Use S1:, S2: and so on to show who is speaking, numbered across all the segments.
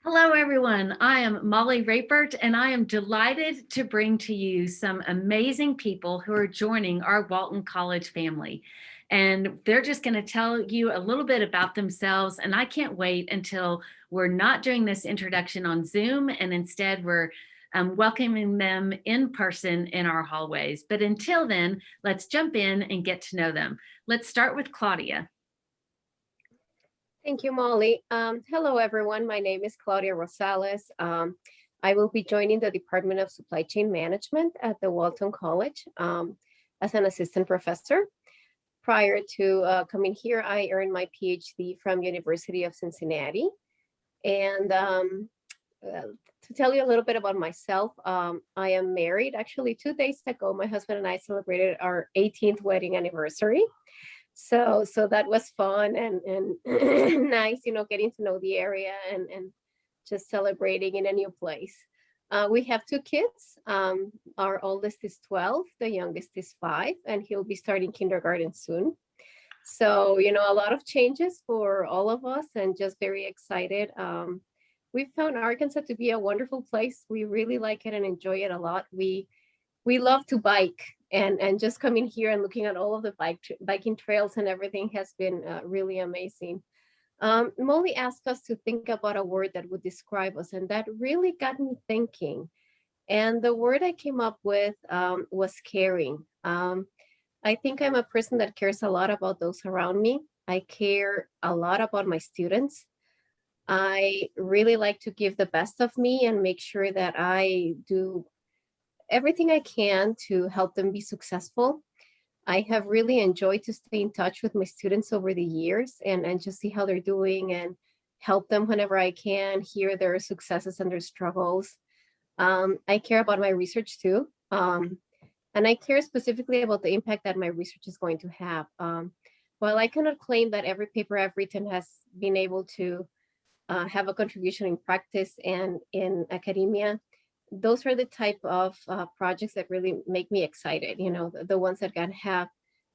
S1: Hello, everyone. I am Molly Rapert, and I am delighted to bring to you some amazing people who are joining our Walton College family. And they're just going to tell you a little bit about themselves. And I can't wait until we're not doing this introduction on Zoom, and instead we're welcoming them in person in our hallways. But until then, let's jump in and get to know them. Let's start with Claudia.
S2: Thank you, Molly. Hello, everyone. My name is Claudia Rosales. I will be joining the Department of Supply Chain Management at the Walton College as an assistant professor. Prior to coming here, I earned my PhD from University of Cincinnati. And to tell you a little bit about myself, I am married. Actually, 2 days ago, my husband and I celebrated our 18th wedding anniversary. So that was fun and nice, getting to know the area and just celebrating in a new place. We have 2 kids. Our oldest is 12, the youngest is 5, and he'll be starting kindergarten soon. So, a lot of changes for all of us and just very excited. We found Arkansas to be a wonderful place. We really like it and enjoy it a lot. We love to bike. And just coming here and looking at all of the biking trails and everything has been really amazing. Molly asked us to think about a word that would describe us, and that really got me thinking. And the word I came up with was caring. I think I'm a person that cares a lot about those around me. I care a lot about my students. I really like to give the best of me and make sure that I do everything I can to help them be successful. I have really enjoyed to stay in touch with my students over the years and just see how they're doing and help them whenever I can, hear their successes and their struggles. I care about my research too. And I care specifically about the impact that my research is going to have. While I cannot claim that every paper I've written has been able to have a contribution in practice and in academia, those are the type of projects that really make me excited, the ones that can have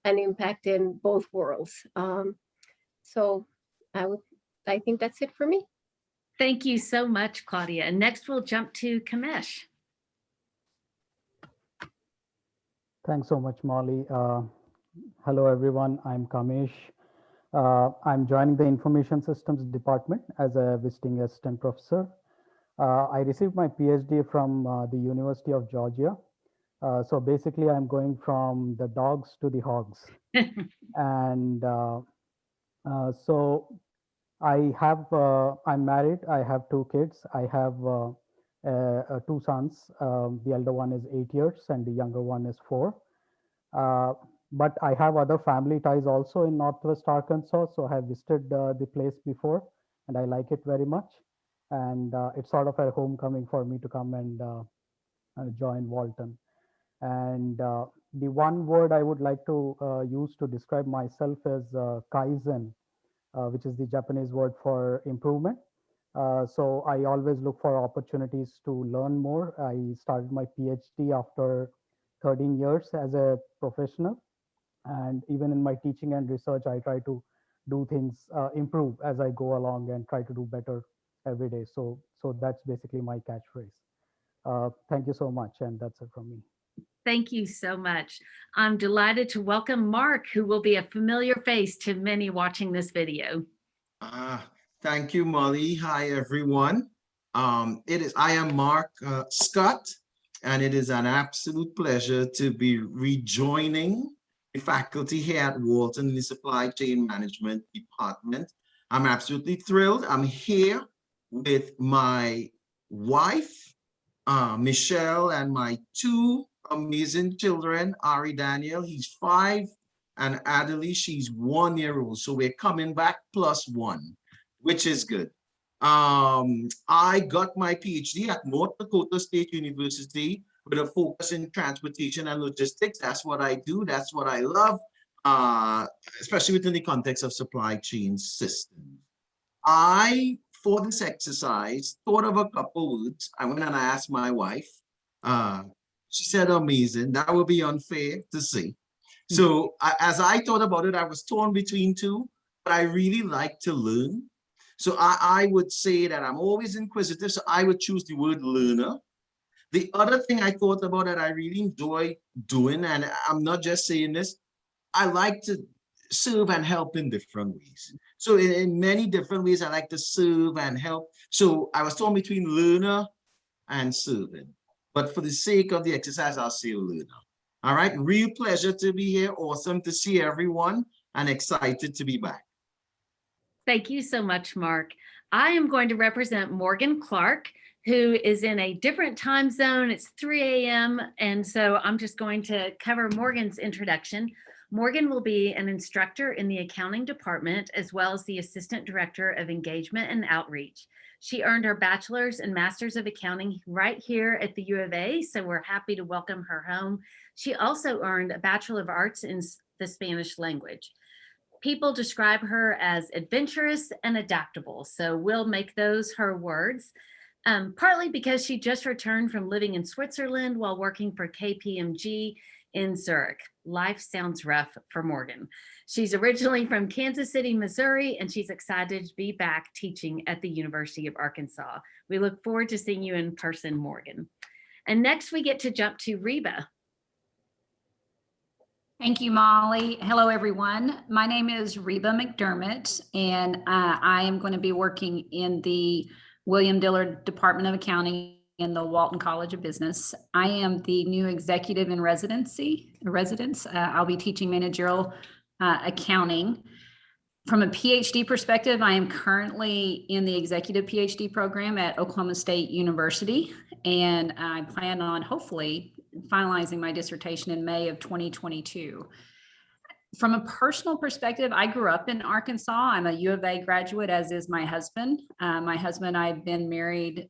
S2: an impact in both worlds. So I think that's it for me.
S1: Thank you so much, Claudia. And next we'll jump to Kamesh.
S3: Thanks so much, Molly. Hello, everyone. I'm Kamesh. I'm joining the Information Systems Department as a visiting assistant professor. I received my PhD from the University of Georgia. So basically, I'm going from the dogs to the hogs. And so I'm married. I have 2 kids. I have 2 sons. The elder one is 8 years and the younger one is 4. But I have other family ties also in Northwest Arkansas. So I have visited the place before and I like it very much. And it's sort of a homecoming for me to come and join Walton. And the one word I would like to use to describe myself is Kaizen, which is the Japanese word for improvement. So I always look for opportunities to learn more. I started my PhD after 13 years as a professional. And even in my teaching and research, I try to do things, improve as I go along and try to do better every day. So that's basically my catchphrase. Thank you so much. And that's it from me.
S1: Thank you so much. I'm delighted to welcome Mark, who will be a familiar face to many watching this video.
S4: Thank you, Molly. Hi, everyone. I am Mark Scott, and it is an absolute pleasure to be rejoining the faculty here at Walton in the Supply Chain Management Department. I'm absolutely thrilled. I'm here with my wife, Michelle, and my 2 amazing children, Ari Daniel, he's 5, and Adelie, she's 1 year old. So we're coming back +1, which is good. I got my PhD at North Dakota State University with a focus in transportation and logistics. That's what I do. That's what I love, especially within the context of supply chain systems. For this exercise, thought of a couple words. I went and I asked my wife. She said, amazing. That would be unfair to say. So as I thought about it, I was torn between 2, but I really like to learn. So I would say that I'm always inquisitive, so I would choose the word learner. The other thing I thought about that I really enjoy doing, and I'm not just saying this, I like to serve and help in different ways. So in many different ways, I like to serve and help. So I was torn between learner and serving. But for the sake of the exercise, I'll say learner. All right, real pleasure to be here. Awesome to see everyone and excited to be back.
S1: Thank you so much, Mark. I am going to represent Morgan Clark, who is in a different time zone. It's 3 a.m. And so I'm just going to cover Morgan's introduction. Morgan will be an instructor in the accounting department, as well as the assistant director of engagement and outreach. She earned her bachelor's and master's of accounting right here at the U of A, so we're happy to welcome her home. She also earned a Bachelor of Arts in the Spanish language. People describe her as adventurous and adaptable, so we'll make those her words. Partly because she just returned from living in Switzerland while working for KPMG in Zurich. Life sounds rough for Morgan. She's originally from Kansas City, Missouri, and she's excited to be back teaching at the University of Arkansas. We look forward to seeing you in person, Morgan. And next we get to jump to Reba.
S5: Thank you, Molly. Hello, everyone. My name is Reba McDermott, and I am going to be working in the William Dillard Department of Accounting in the Walton College of Business. I am the new executive in residence. I'll be teaching managerial accounting. From a PhD perspective, I am currently in the executive PhD program at Oklahoma State University, and I plan on hopefully finalizing my dissertation in May of 2022. From a personal perspective, I grew up in Arkansas. I'm a U of A graduate, as is my husband. My husband and I have been married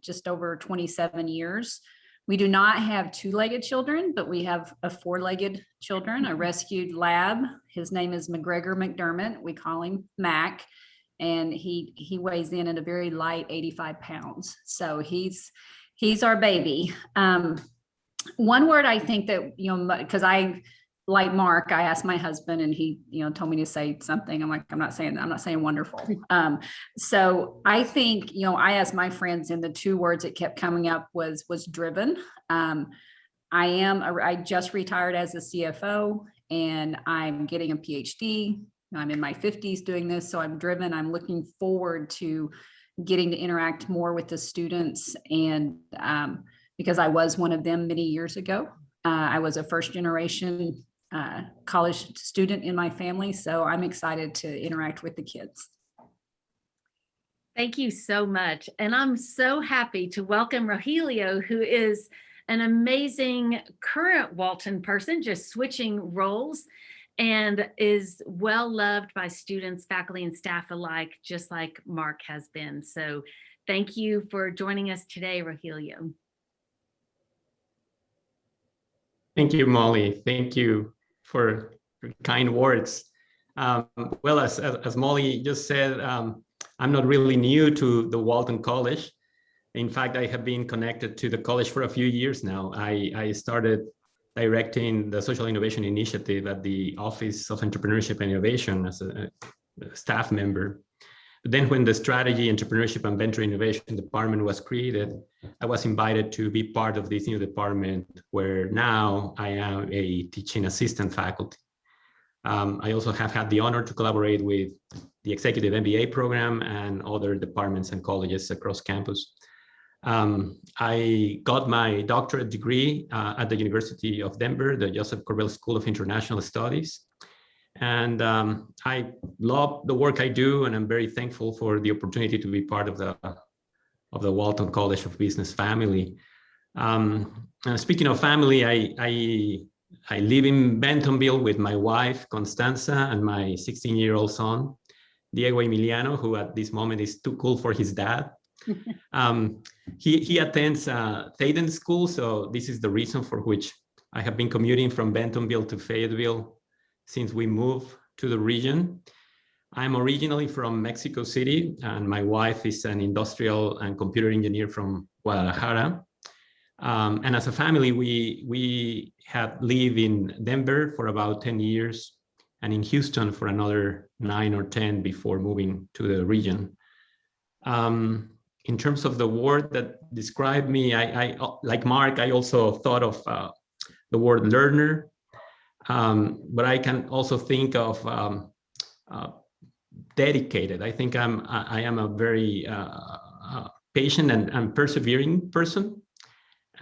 S5: just over 27 years. We do not have two-legged children, but we have a four-legged children, a rescued lab. His name is McGregor McDermott. We call him Mac, and he weighs in at a very light 85 pounds. So he's our baby. One word I think that, because like Mark, I asked my husband and he, told me to say something. I'm like, I'm not saying wonderful. So I think, I asked my friends, and the two words that kept coming up was driven. I just retired as a CFO, and I'm getting a PhD. I'm in my 50s doing this. So I'm driven. I'm looking forward to getting to interact more with the students. And because I was one of them many years ago, I was a first generation college student in my family, so I'm excited to interact with the kids.
S1: Thank you so much. And I'm so happy to welcome Rogelio, who is an amazing current Walton person, just switching roles, and is well loved by students, faculty, and staff alike, just like Mark has been. So thank you for joining us today, Rogelio.
S6: Thank you, Molly. Thank you for kind words. Well, as Molly just said, I'm not really new to the Walton College. In fact, I have been connected to the college for a few years now. I started directing the Social Innovation Initiative at the Office of Entrepreneurship and Innovation as a staff member. But then when the Strategy, Entrepreneurship, and Venture Innovation Department was created, I was invited to be part of this new department, where now I am a teaching assistant faculty. I also have had the honor to collaborate with the Executive MBA program and other departments and colleges across campus. I got my doctorate degree at the University of Denver, the Joseph Corbell School of International Studies. And I love the work I do, and I'm very thankful for the opportunity to be part of the Walton College of Business family. And speaking of family, I live in Bentonville with my wife, Constanza, and my 16-year-old son, Diego Emiliano, who at this moment is too cool for his dad. He attends Thaden School, so this is the reason for which I have been commuting from Bentonville to Fayetteville since we moved to the region. I'm originally from Mexico City, and my wife is an industrial and computer engineer from Guadalajara. And as a family, we have lived in Denver for about 10 years and in Houston for another 9 or 10 before moving to the region. In terms of the word that described me, I like Mark, I also thought of the word learner, but I can also think of dedicated. I think I am a very patient and persevering person.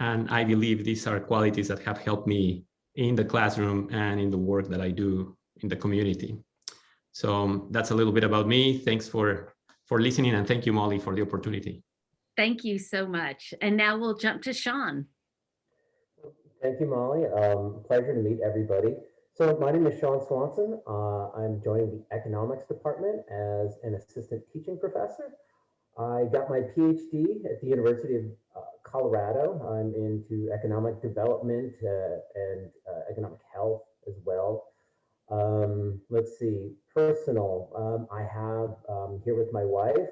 S6: And I believe these are qualities that have helped me in the classroom and in the work that I do in the community. So that's a little bit about me. Thanks for listening, and thank you, Molly, for the opportunity.
S1: Thank you so much. And now we'll jump to Sean.
S7: Thank you, Molly. Pleasure to meet everybody. So my name is Sean Swanson. I'm joining the economics department as an assistant teaching professor. I got my PhD at the University of Colorado. I'm into economic development and economic health as well. Let's see, personal. I have here with my wife,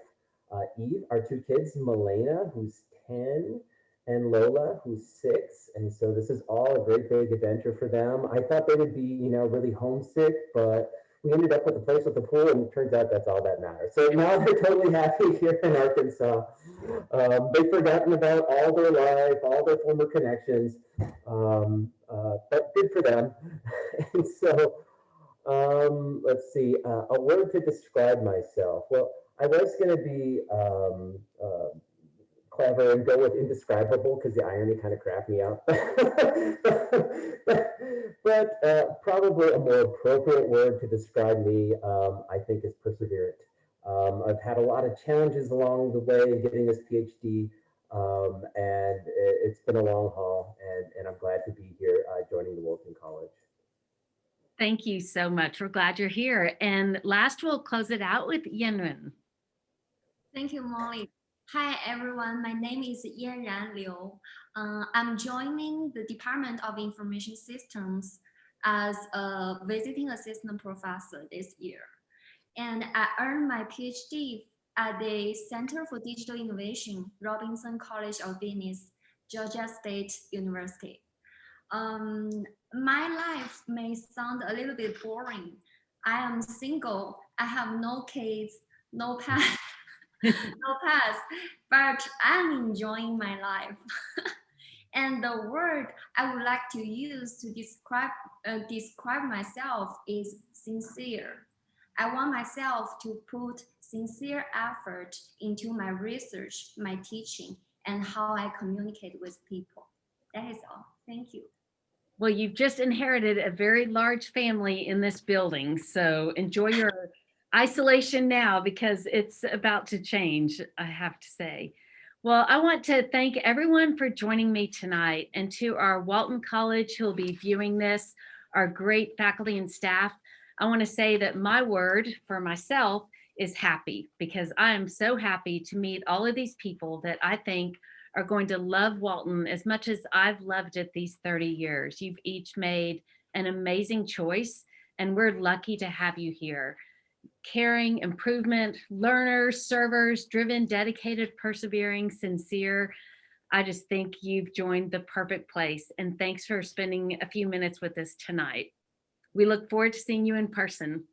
S7: Eve, our two kids, Milena, who's 10, and Lola, who's 6. And so this is all a great big adventure for them. I thought they would be, really homesick, but we ended up with a place with a pool, and it turns out that's all that matters. So now they're totally happy here in Arkansas. They've forgotten about all their life, all their former connections, but good for them. And so let's see, a word to describe myself. Well, I was going to be clever and go with indescribable because the irony kind of cracked me up. but probably a more appropriate word to describe me, I think, is perseverant. I've had a lot of challenges along the way getting this PhD, and it's been a long haul, and I'm glad to be here joining the Walton College.
S1: Thank you so much. We're glad you're here. And last, we'll close it out with Yenren.
S8: Thank you, Molly. Hi, everyone. My name is Yanran Liu. I'm joining the Department of Information Systems as a visiting assistant professor this year. And I earned my PhD at the Center for Digital Innovation, Robinson College of Business, Georgia State University. My life may sound a little bit boring. I am single. I have no kids, no pets. No past, but I'm enjoying my life. And the word I would like to use to describe myself is sincere. I want myself to put sincere effort into my research, my teaching, and how I communicate with people. That is all. Thank you.
S1: Well, you've just inherited a very large family in this building, so enjoy your isolation now because it's about to change, I have to say. Well, I want to thank everyone for joining me tonight, and to our Walton College who will be viewing this, our great faculty and staff. I want to say that my word for myself is happy, because I am so happy to meet all of these people that I think are going to love Walton as much as I've loved it these 30 years. You've each made an amazing choice, and we're lucky to have you here. Caring, improvement, learners, servers, driven, dedicated, persevering, sincere. I just think you've joined the perfect place. And thanks for spending a few minutes with us tonight. We look forward to seeing you in person.